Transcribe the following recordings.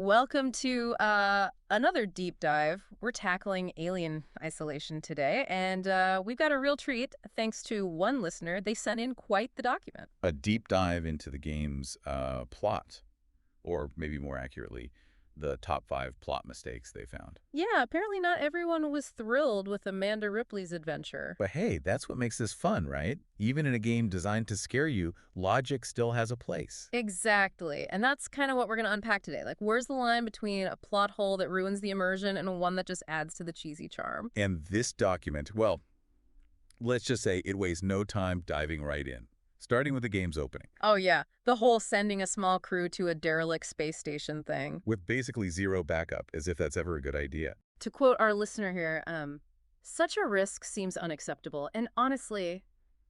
Welcome to another deep dive. We're tackling alien isolation today, and we've got a real treat thanks to one listener. They sent in quite the document. A deep dive into the game's plot, or maybe more accurately, the top 5 plot mistakes they found. Yeah, apparently not everyone was thrilled with Amanda Ripley's adventure. But hey, that's what makes this fun, right? Even in a game designed to scare you, logic still has a place. Exactly, and that's kind of what we're going to unpack today. Like, where's the line between a plot hole that ruins the immersion and one that just adds to the cheesy charm? And this document, well, let's just say it wastes no time diving right in, starting with the game's opening, Oh yeah, the whole sending a small crew to a derelict space station thing. with basically zero backup, as if that's ever a good idea. To quote our listener here, such a risk seems unacceptable. And honestly,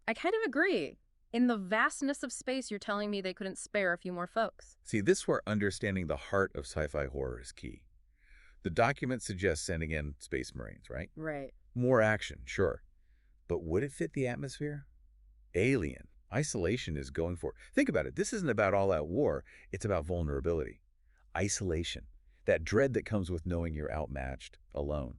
I kind of agree. In the vastness of space, you're telling me they couldn't spare a few more folks. See, this is where understanding the heart of sci-fi horror is key. The document suggests sending in Space Marines, right? Right. More action, sure. But would it fit the atmosphere? Alien. Isolation is going for it. Think about it. This isn't about all-out war. It's about vulnerability. Isolation. That dread that comes with knowing you're outmatched, alone.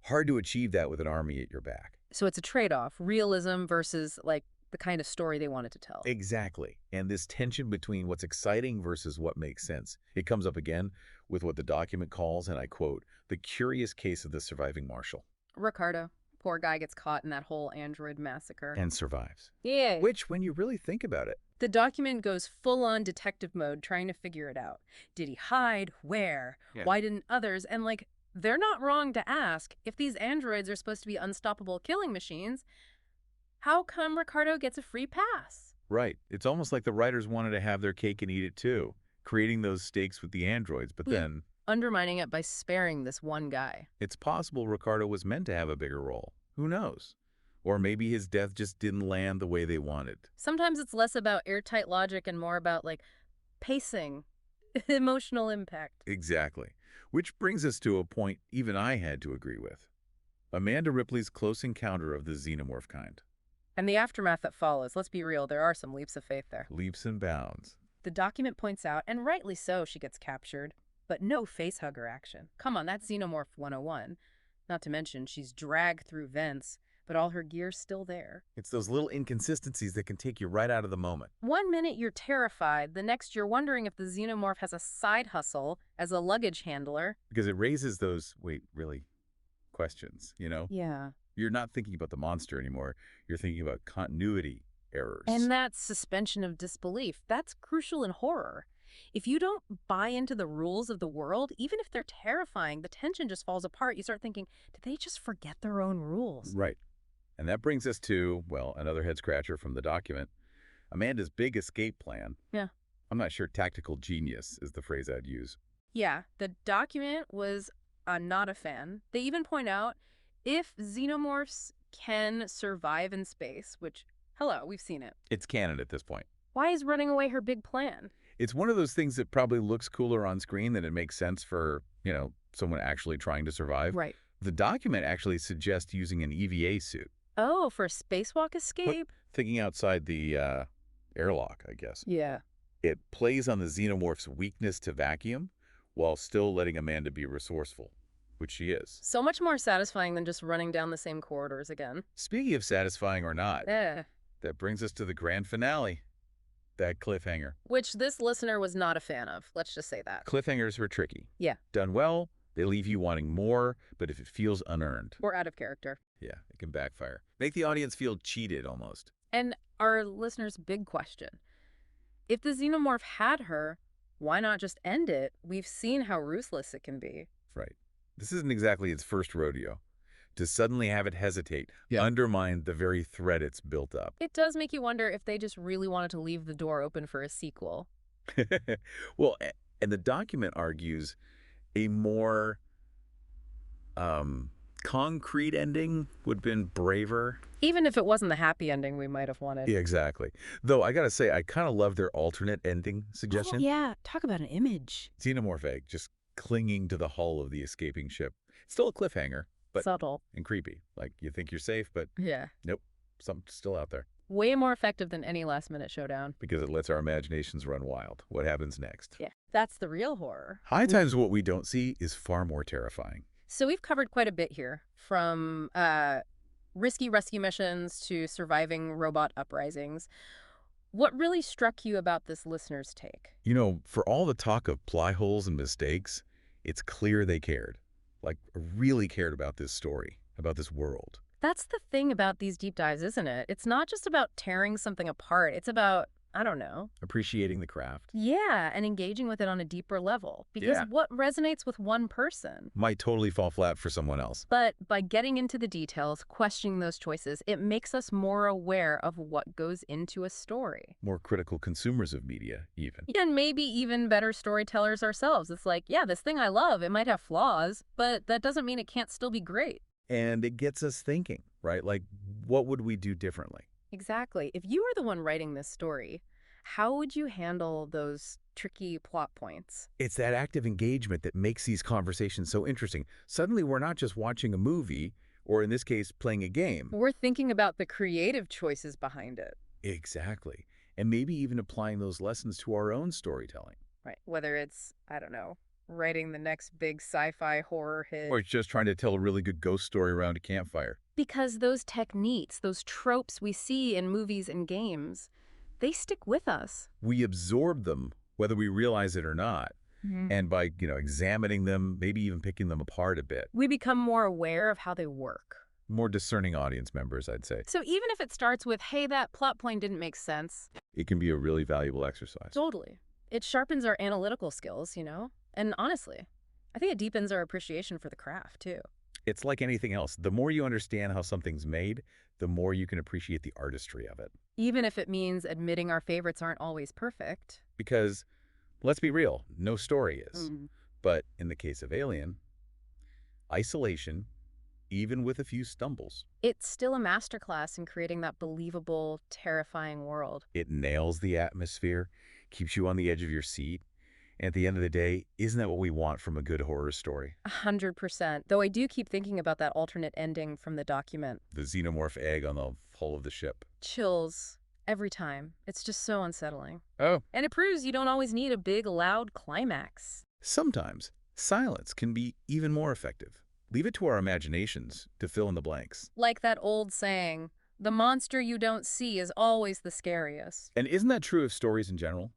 Hard to achieve that with an army at your back. So it's a trade-off, realism versus, like, the kind of story they wanted to tell. Exactly. And this tension between what's exciting versus what makes sense. It comes up again with what the document calls, and I quote, the curious case of the surviving marshal. Ricardo, poor guy gets caught in that whole android massacre. And survives. Yeah. Which, when you really think about it, The document goes full-on detective mode trying to figure it out. Did he hide? Where? Yeah. Why didn't others? And, like, they're not wrong to ask, if these androids are supposed to be unstoppable killing machines, how come Ricardo gets a free pass? right. It's almost like the writers wanted to have their cake and eat it too, creating those stakes with the androids. But Yeah. then, Undermining it by sparing this one guy. it's possible Ricardo was meant to have a bigger role. Who knows? Or maybe his death just didn't land the way they wanted. Sometimes it's less about airtight logic and more about, like, pacing, emotional impact. Exactly. Which brings us to a point even I had to agree with. Amanda Ripley's close encounter of the xenomorph kind. And the aftermath that follows, let's be real, there are some leaps of faith there. Leaps and bounds. The document points out, and rightly so, she gets captured, but no facehugger action. Come on, that's Xenomorph 101. Not to mention, she's dragged through vents, but all her gear's still there. It's those little inconsistencies that can take you right out of the moment. One minute you're terrified, the next you're wondering if the Xenomorph has a side hustle as a luggage handler. Because it raises those, wait, really, questions, you know? Yeah. You're not thinking about the monster anymore. You're thinking about continuity errors. And that suspension of disbelief, that's crucial in horror. If you don't buy into the rules of the world, even if they're terrifying, the tension just falls apart. You start thinking, did they just forget their own rules? Right. And that brings us to, well, another head-scratcher from the document. Amanda's big escape plan. Yeah. I'm not sure tactical genius is the phrase I'd use. Yeah, the document was not a fan. They even point out if xenomorphs can survive in space, which, hello, we've seen it. It's canon at this point. Why is running away her big plan? It's one of those things that probably looks cooler on screen than it makes sense for, someone actually trying to survive. Right. The document actually suggests using an EVA suit. Oh, for a spacewalk escape? Thinking outside the airlock, I guess. Yeah. It plays on the xenomorph's weakness to vacuum while still letting Amanda be resourceful, which she is. So much more satisfying than just running down the same corridors again. Speaking of satisfying or not, Eh. that brings us to the grand finale, that cliffhanger. Which this listener was not a fan of. Let's just say that. Cliffhangers are tricky. Yeah. Done well, they leave you wanting more, but if it feels unearned, Or out of character. yeah, it can backfire. Make the audience feel cheated almost. And our listener's big question. If the xenomorph had her, why not just end it? We've seen how ruthless it can be. Right. This isn't exactly its first rodeo. To suddenly have it hesitate, Yeah. undermine the very thread it's built up. It does make you wonder if they just really wanted to leave the door open for a sequel. Well, and the document argues a more concrete ending would have been braver. Even if it wasn't the happy ending we might have wanted. Yeah, exactly. Though I gotta say, I kind of love their alternate ending Oh, suggestion. yeah, talk about an image. Xenomorph egg just clinging to the hull of the escaping ship. Still a cliffhanger, but Subtle. and creepy. Like you think you're safe, but Yeah. nope, something's still out there. Way more effective than any last-minute showdown. because it lets our imaginations run wild. What happens next? Yeah. That's the real horror. High times what we don't see is far more terrifying. So we've covered quite a bit here, from risky rescue missions to surviving robot uprisings. What really struck you about this listener's take? You know, for all the talk of ply holes and mistakes, it's clear they cared. Like, really cared about this story, about this world. That's the thing about these deep dives, isn't it? It's not just about tearing something apart. It's about, I don't know. Appreciating the craft. Yeah, and engaging with it on a deeper level. Because Yeah. what resonates with one person? Might totally fall flat for someone else. But by getting into the details, questioning those choices, it makes us more aware of what goes into a story. More critical consumers of media, even. And maybe even better storytellers ourselves. It's like, yeah, this thing I love, it might have flaws, but that doesn't mean it can't still be great. And it gets us thinking, right? Like, what would we do differently? Exactly. If you were the one writing this story, how would you handle those tricky plot points? It's that active engagement that makes these conversations so interesting. Suddenly, we're not just watching a movie, or in this case, playing a game. We're thinking about the creative choices behind it. Exactly. And maybe even applying those lessons to our own storytelling. Right. Whether it's, I don't know, writing the next big sci-fi horror hit. Or just trying to tell a really good ghost story around a campfire. Because those techniques, those tropes we see in movies and games, they stick with us. We absorb them, whether we realize it or not. And by, examining them, maybe even picking them apart a bit. We become more aware of how they work. More discerning audience members, I'd say. So even if it starts with, hey, that plot point didn't make sense. It can be a really valuable exercise. Totally. It sharpens our analytical skills, And honestly, I think it deepens our appreciation for the craft, too. It's like anything else. The more you understand how something's made, the more you can appreciate the artistry of it. Even if it means admitting our favorites aren't always perfect. Because, let's be real, no story is. Mhm. But in the case of Alien, isolation, even with a few stumbles, It's still a masterclass in creating that believable, terrifying world. it nails the atmosphere, keeps you on the edge of your seat. And at the end of the day, isn't that what we want from a good horror story? 100%. Though I do keep thinking about that alternate ending from the document. The xenomorph egg on the hull of the ship. Chills every time. It's just so unsettling. Oh. And it proves you don't always need a big, loud climax. Sometimes, silence can be even more effective. Leave it to our imaginations to fill in the blanks. Like that old saying, the monster you don't see is always the scariest. And isn't that true of stories in general?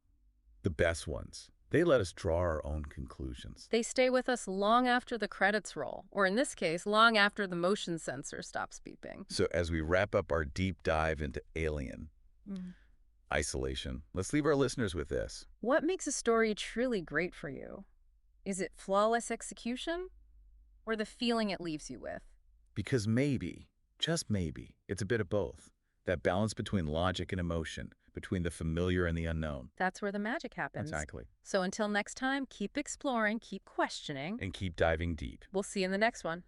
The best ones. They let us draw our own conclusions. They stay with us long after the credits roll, or in this case, long after the motion sensor stops beeping. So as we wrap up our deep dive into Alien, isolation, let's leave our listeners with this. What makes a story truly great for you? Is it flawless execution, or the feeling it leaves you with? Because maybe, just maybe, it's a bit of both. That balance between logic and emotion, between the familiar and the unknown. That's where the magic happens. Exactly. So until next time, keep exploring, keep questioning. And keep diving deep. We'll see you in the next one.